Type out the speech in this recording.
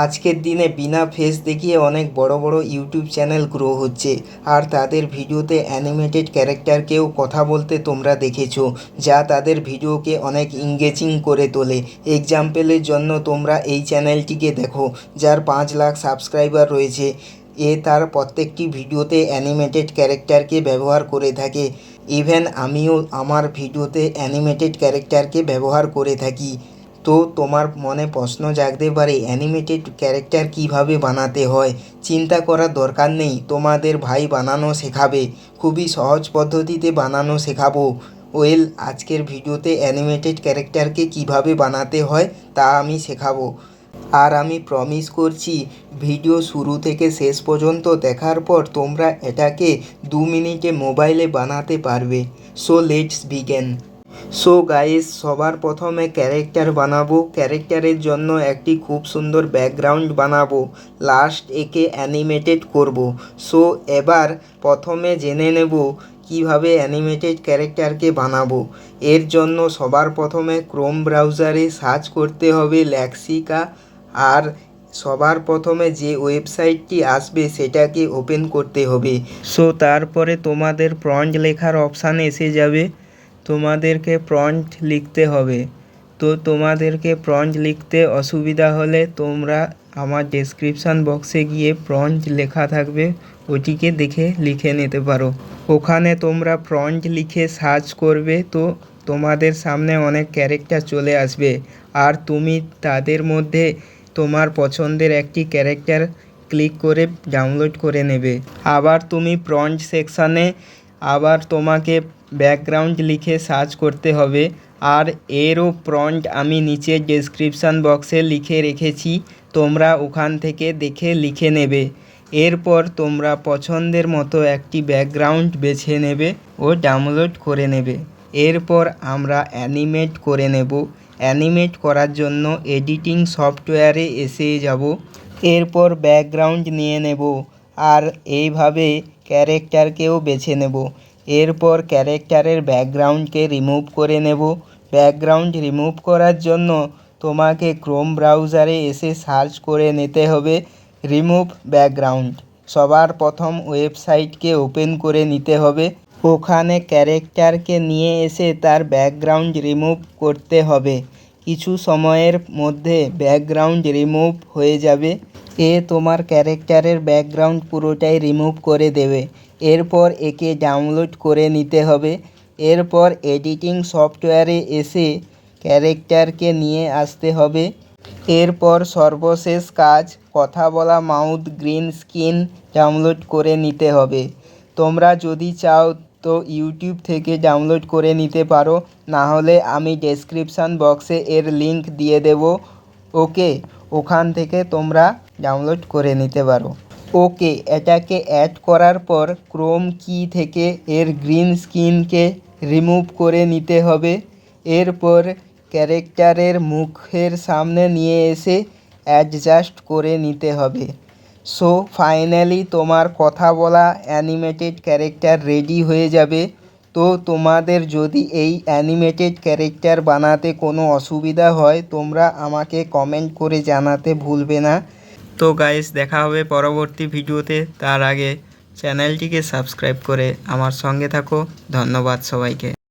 আজকের দিনে বিনা ফেস দেখিয়ে অনেক বড় বড় ইউটিউব চ্যানেল গ্রো হচ্ছে। আর তাদের ভিডিওতে অ্যানিমেটেড ক্যারেক্টারকেও কথা বলতে তোমরা দেখেছো, যা তাদের ভিডিওকে অনেক এঙ্গেজিং করে তোলে। এক্সাম্পলের জন্য তোমরা এই চ্যানেলটিকে দেখো, যার 5 লাখ সাবস্ক্রাইবার রয়েছে। তার প্রত্যেকটি ভিডিওতে অ্যানিমেটেড ক্যারেক্টারকে ব্যবহার করে থাকে। ইভেন আমিও আমার ভিডিওতে অ্যানিমেটেড ক্যারেক্টারকে ব্যবহার করে থাকি। তো তোমার মনে প্রশ্ন জাগতে পারে, অ্যানিমেটেড ক্যারেক্টার কিভাবে বানাতে হয়। চিন্তা করার দরকার নেই, তোমাদের ভাই বানানো শেখাবে। খুবই সহজ পদ্ধতিতে বানানো শেখাবো। আজকের ভিডিওতে অ্যানিমেটেড ক্যারেক্টারকে কিভাবে বানাতে হয় তা আমি শেখাবো। আর আমি প্রমিস করছি, ভিডিও শুরু থেকে শেষ পর্যন্ত দেখার পর তোমরা এটাকে 2 মিনিটে মোবাইলে বানাতে পারবে। So let's begin. So guys, সবার প্রথমে ক্যারেক্টার বানাবো। ক্যারেক্টারের জন্য একটি খুব সুন্দর ব্যাকগ্রাউন্ড বানাবো, লাস্ট একে অ্যানিমেটেড করব। সো এবার প্রথমে জেনে নেব কিভাবে অ্যানিমেটেড ক্যারেক্টারকে বানাবো। এর জন্য সবার প্রথমে ক্রোম ব্রাউজারে সার্চ করতে হবে লেক্সিকা। আর সবার প্রথমে যে ওয়েবসাইটটি আসবে সেটাকে ওপেন করতে হবে। সো তারপরে তোমাদের প্রম্পট লেখার অপশান এসে যাবে। তোমাদেরকে প্রম্পট লিখতে হবে। তো তোমাদেরকে প্রম্পট লিখতে অসুবিধা হলে তোমরা আমার ডেসক্রিপশান বক্সে গিয়ে প্রম্পট লেখা থাকবে, ওটিকে দেখে লিখে নিতে পারো। ওখানে তোমরা প্রম্পট লিখে সার্চ করবে, তো তোমাদের সামনে অনেক ক্যারেক্টার চলে আসবে। আর তুমি তাদের মধ্যে তোমার পছন্দের একটি ক্যারেক্টার ক্লিক করে ডাউনলোড করে নেবে। আবার তুমি প্রম্পট সেকশানে আবার তোমাকে ব্যাকগ্রাউন্ড লিখে সার্চ করতে হবে। আর এরও প্রম্পট আমি নিচে ডেসক্রিপশান বক্সে লিখে রেখেছি, তোমরা ওখান থেকে দেখে লিখে নেবে। এরপর তোমরা পছন্দের মতো একটি ব্যাকগ্রাউন্ড বেছে নেবে ও ডাউনলোড করে নেবে। এরপর আমরা অ্যানিমেট করে নেব। অ্যানিমেট করার জন্য এডিটিং সফটওয়্যারে এসে যাব। এরপর ব্যাকগ্রাউন্ড নিয়ে নেব, আর এইভাবে ক্যারেক্টারকেও বেছে নেব। এরপর ক্যারেক্টারের ব্যাকগ্রাউন্ডকে রিমুভ করে নেব। ব্যাকগ্রাউন্ড রিমুভ করার জন্য তোমাকে ক্রোম ব্রাউজারে এসে সার্চ করে নিতে হবে রিমুভ ব্যাকগ্রাউন্ড। সবার প্রথম ওয়েবসাইটকে ওপেন করে নিতে হবে। ওখানে ক্যারেক্টারকে নিয়ে এসে তার ব্যাকগ্রাউন্ড রিমুভ করতে হবে। কিছু সময়ের মধ্যে ব্যাকগ্রাউন্ড রিমুভ হয়ে যাবে। তোমার ক্যারেক্টারের ব্যাকগ্রাউন্ড পুরোটাই রিমুভ করে দেবে। এরপর একে ডাউনলোড করে নিতে হবে। এরপর এডিটিং সফটওয়্যারে এসে ক্যারেক্টারকে নিয়ে আসতে হবে। এরপর সর্বশেষ কাজ, কথা বলা মাউথ গ্রিন স্ক্রিন ডাউনলোড করে নিতে হবে। তোমরা যদি চাও তো ইউটিউব থেকে ডাউনলোড করে নিতে পারো, না হলে আমি ডেসক্রিপশান বক্সে এর লিংক দিয়ে দেব। ওখান থেকে তোমরা ডাউনলোড করে নিতে পারো। এটাকে অ্যাড করার পর ক্রোম কি থেকে এর গ্রিন স্ক্রিনকে রিমুভ করে নিতে হবে। এরপর ক্যারেক্টারের মুখের সামনে নিয়ে এসে অ্যাডজাস্ট করে নিতে হবে। সো ফাইনালি তোমার কথা বলা অ্যানিমেটেড ক্যারেক্টার রেডি হয়ে যাবে। তো তোমাদের যদি এই অ্যানিমেটেড ক্যারেক্টার বানাতে কোনো অসুবিধা হয়, তোমরা আমাকে কমেন্ট করে জানাতে ভুলবে না। তো গাইস, দেখা হবে পরবর্তী ভিডিওতে। তার আগে চ্যানেলটিকে সাবস্ক্রাইব করে আমার সঙ্গে থাকো। ধন্যবাদ সবাইকে।